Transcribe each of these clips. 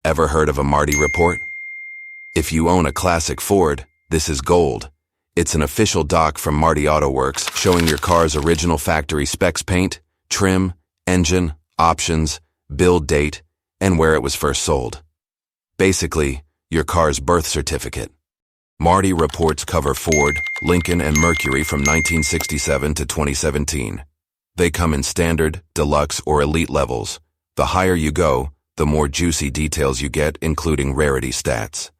Ever heard of a Marti Report? If you own a classic Ford, this is gold. It's an official doc from Marti Auto Works showing your car's original factory specs: paint, trim, engine, options, build date, and where it was first sold. Basically, your car's birth certificate. Marti Reports cover Ford, Lincoln, and Mercury from 1967 to 2017. They come in standard, deluxe, or elite levels. The higher you go, the more juicy details you get, including rarity stats.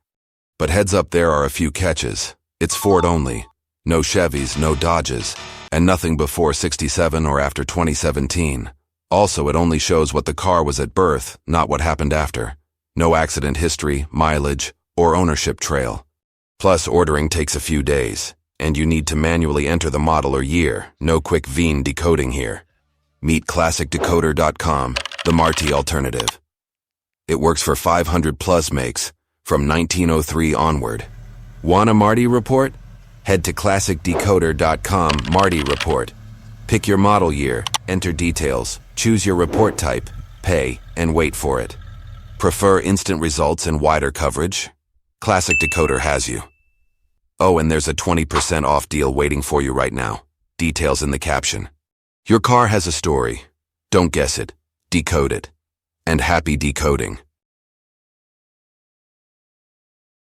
But heads up, there are a few catches. It's Ford only. No Chevys, no Dodges, and nothing before 67 or after 2017. Also, it only shows what the car was at birth, not what happened after. No accident history, mileage, or ownership trail. Plus, ordering takes a few days, and you need to manually enter the model or year. No quick VIN decoding here. Meet ClassicDecoder.com, the Marti alternative. It works for 500+ makes, from 1903 onward. Want a Marti Report? Head to ClassicDecoder.com, Marti Report. Pick your model year, enter details, choose your report type, pay, and wait for it. Prefer instant results and wider coverage? Classic Decoder has you. Oh, and there's a 20% off deal waiting for you right now. Details in the caption. Your car has a story. Don't guess it. Decode it. And happy decoding.